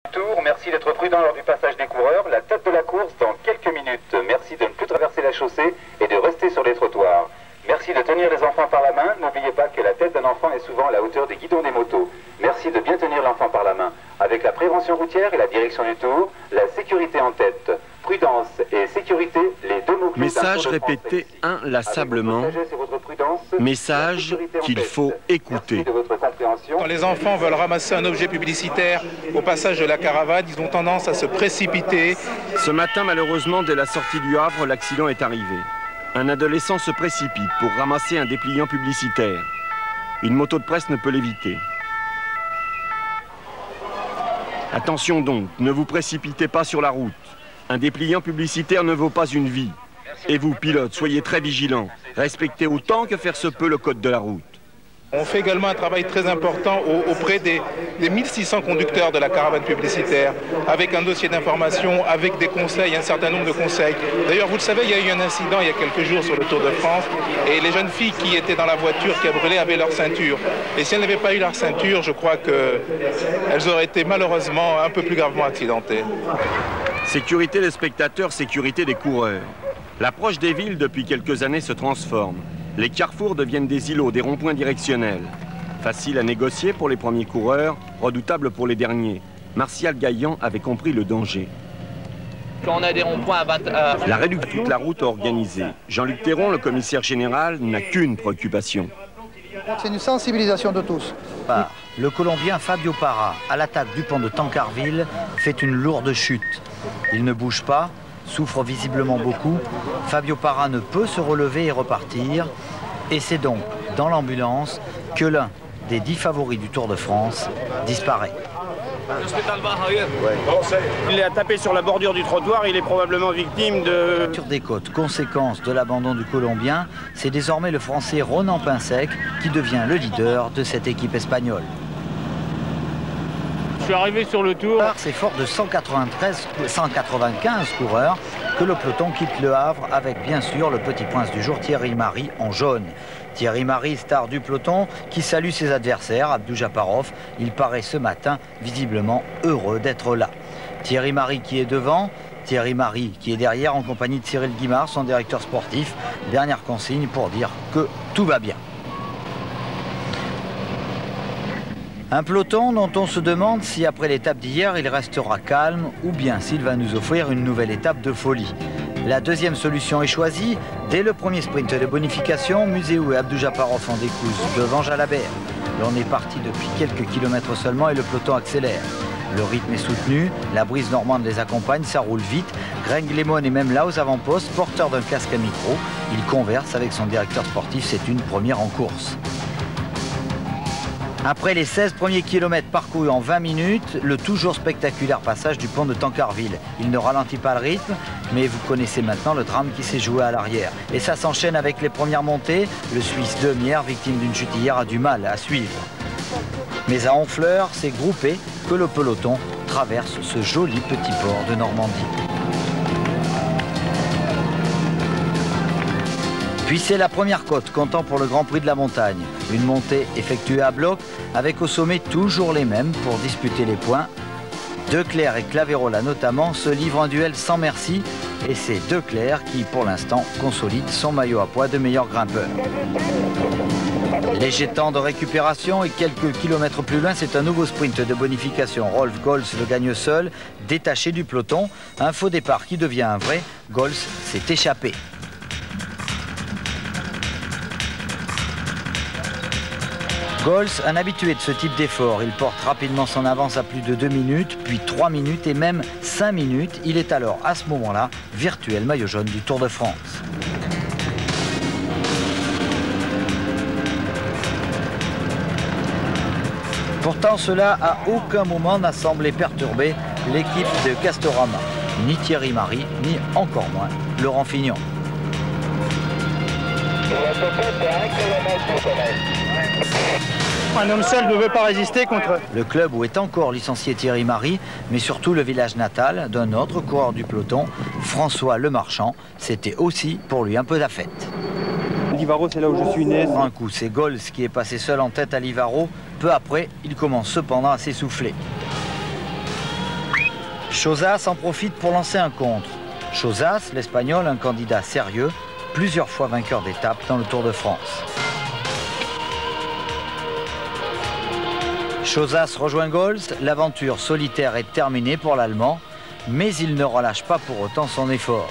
Tour, merci d'être prudent lors du passage des coureurs. La tête de la course dans quelques minutes. Merci de ne plus traverser la chaussée et de rester sur les trottoirs. Merci de tenir les enfants par la main. N'oubliez pas que la tête d'un enfant est souvent à la hauteur des guidons des motos. Merci de bien tenir l'enfant par la main. Avec la prévention routière et la direction du tour, la sécurité en tête. Prudence et sécurité, les deux mots-clés. Message répété inlassablement. Message qu'il faut écouter. Quand les enfants veulent ramasser un objet publicitaire au passage de la caravane, ils ont tendance à se précipiter. Ce matin, malheureusement, dès la sortie du Havre, l'accident est arrivé. Un adolescent se précipite pour ramasser un dépliant publicitaire. Une moto de presse ne peut l'éviter. Attention donc, ne vous précipitez pas sur la route. Un dépliant publicitaire ne vaut pas une vie. Et vous, pilotes, soyez très vigilants. Respectez autant que faire se peut le code de la route. On fait également un travail très important auprès des 1600 conducteurs de la caravane publicitaire, avec un dossier d'information, avec des conseils, un certain nombre de conseils. D'ailleurs, vous le savez, il y a eu un incident il y a quelques jours sur le Tour de France, et les jeunes filles qui étaient dans la voiture qui a brûlé avaient leur ceinture. Et si elles n'avaient pas eu leur ceinture, je crois qu'elles auraient été malheureusement un peu plus gravement accidentées. Sécurité des spectateurs, sécurité des coureurs. L'approche des villes depuis quelques années se transforme. Les carrefours deviennent des îlots, des ronds-points directionnels. Facile à négocier pour les premiers coureurs, redoutable pour les derniers. Martial Gaillan avait compris le danger. Quand on a des ronds-points à 20... La réduction de toute la route organisée. Jean-Luc Théron, le commissaire général, n'a qu'une préoccupation. C'est une sensibilisation de tous. Le Colombien Fabio Parra, à l'attaque du pont de Tancarville, fait une lourde chute. Il ne bouge pas, souffre visiblement beaucoup. Fabio Parra ne peut se relever et repartir. Et c'est donc dans l'ambulance que l'un des 10 favoris du Tour de France disparaît. Il a tapé sur la bordure du trottoir, il est probablement victime de... Sur des côtes, conséquence de l'abandon du Colombien, c'est désormais le Français Ronan Pinsec qui devient le leader de cette équipe espagnole. Je suis arrivé sur le tour. C'est fort de 195 coureurs que le peloton quitte le Havre avec bien sûr le petit prince du jour Thierry Marix en jaune. Thierry Marix, star du peloton, qui salue ses adversaires, Abdou Japarov. Il paraît ce matin visiblement heureux d'être là. Thierry Marix qui est devant, Thierry Marix qui est derrière en compagnie de Cyril Guimard, son directeur sportif. Dernière consigne pour dire que tout va bien. Un peloton dont on se demande si après l'étape d'hier il restera calme ou bien s'il va nous offrir une nouvelle étape de folie. La deuxième solution est choisie. Dès le premier sprint de bonification, Museeuw et Abdou Japarov en décousent devant Jalabert. L'on est parti depuis quelques kilomètres seulement et le peloton accélère. Le rythme est soutenu, la brise normande les accompagne, ça roule vite. Greg Lemon est même là aux avant-postes, porteur d'un casque à micro. Il converse avec son directeur sportif, c'est une première en course. Après les 16 premiers kilomètres parcourus en 20 minutes, le toujours spectaculaire passage du pont de Tancarville. Il ne ralentit pas le rythme, mais vous connaissez maintenant le drame qui s'est joué à l'arrière. Et ça s'enchaîne avec les premières montées. Le Suisse Demière, victime d'une chute hier, a du mal à suivre. Mais à Honfleur, c'est groupé que le peloton traverse ce joli petit port de Normandie. Puis c'est la première côte, comptant pour le Grand Prix de la montagne. Une montée effectuée à bloc, avec au sommet toujours les mêmes pour disputer les points. Declercq et Claverola notamment se livrent un duel sans merci. Et c'est Declercq qui, pour l'instant, consolide son maillot à pois de meilleur grimpeur. Léger temps de récupération et quelques kilomètres plus loin, c'est un nouveau sprint de bonification. Rolf Gols le gagne seul, détaché du peloton. Un faux départ qui devient un vrai. Gols s'est échappé. Gols, un habitué de ce type d'effort, il porte rapidement son avance à plus de 2 minutes, puis 3 minutes et même 5 minutes. Il est alors à ce moment-là virtuel maillot jaune du Tour de France. Pourtant, cela à aucun moment n'a semblé perturber l'équipe de Castorama. Ni Thierry Marix, ni encore moins Laurent Fignon. Un homme seul ne veut pas résister contre... Le club où est encore licencié Thierry Marix, mais surtout le village natal d'un autre coureur du peloton, François Lemarchand. C'était aussi pour lui un peu la fête. Livaro, c'est là où je suis né. Un coup, c'est Gols qui est passé seul en tête à Livaro. Peu après, il commence cependant à s'essouffler. Chozas en profite pour lancer un contre. Chozas, l'Espagnol, un candidat sérieux, plusieurs fois vainqueur d'étape dans le Tour de France. Chozas rejoint Gols, l'aventure solitaire est terminée pour l'Allemand, mais il ne relâche pas pour autant son effort.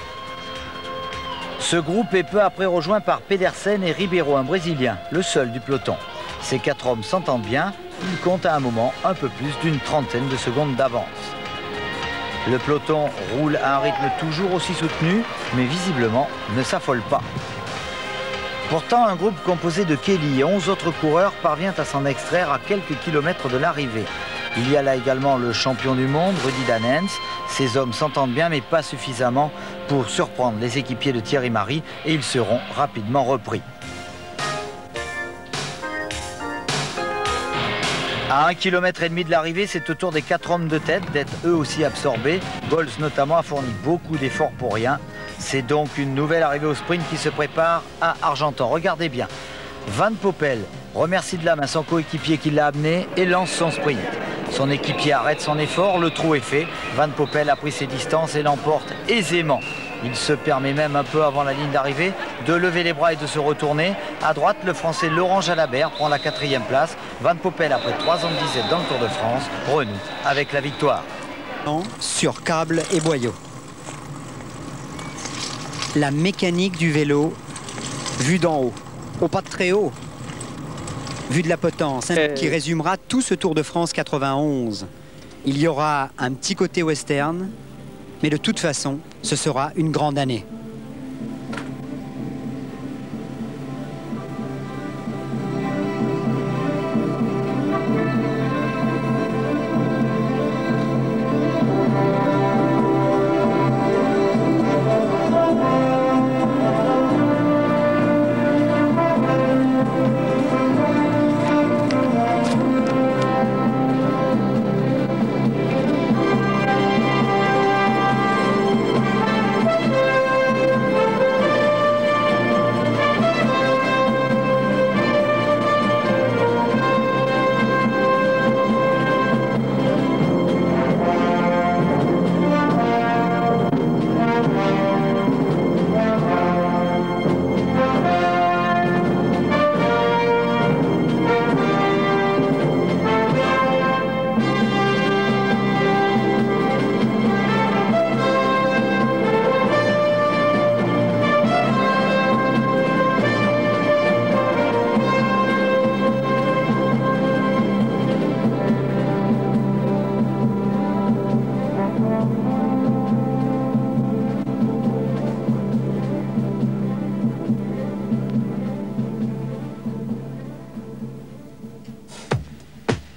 Ce groupe est peu après rejoint par Pedersen et Ribeiro, un Brésilien, le seul du peloton. Ces 4 hommes s'entendent bien, ils comptent à un moment un peu plus d'une trentaine de secondes d'avance. Le peloton roule à un rythme toujours aussi soutenu, mais visiblement ne s'affole pas. Pourtant, un groupe composé de Kelly et 11 autres coureurs parvient à s'en extraire à quelques kilomètres de l'arrivée. Il y a là également le champion du monde, Rudy Danens. Ces hommes s'entendent bien, mais pas suffisamment pour surprendre les équipiers de Thierry Marry, et ils seront rapidement repris. À 1,5 km de l'arrivée, c'est au tour des 4 hommes de tête d'être eux aussi absorbés. Gols notamment a fourni beaucoup d'efforts pour rien. C'est donc une nouvelle arrivée au sprint qui se prépare à Argentan. Regardez bien, Van Poppel remercie de la main son coéquipier qui l'a amené et lance son sprint. Son équipier arrête son effort, le trou est fait. Van Poppel a pris ses distances et l'emporte aisément. Il se permet même un peu avant la ligne d'arrivée de lever les bras et de se retourner. À droite, le Français Laurent Jalabert prend la 4e place. Van Poppel, après 3 ans de disette dans le Tour de France, renoue avec la victoire. Sur câble et boyau. La mécanique du vélo vue d'en haut, au pas de très haut, vue de la potence, qui résumera tout ce Tour de France 91. Il y aura un petit côté western, mais de toute façon, ce sera une grande année.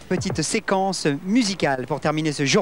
Petite séquence musicale pour terminer ce jour.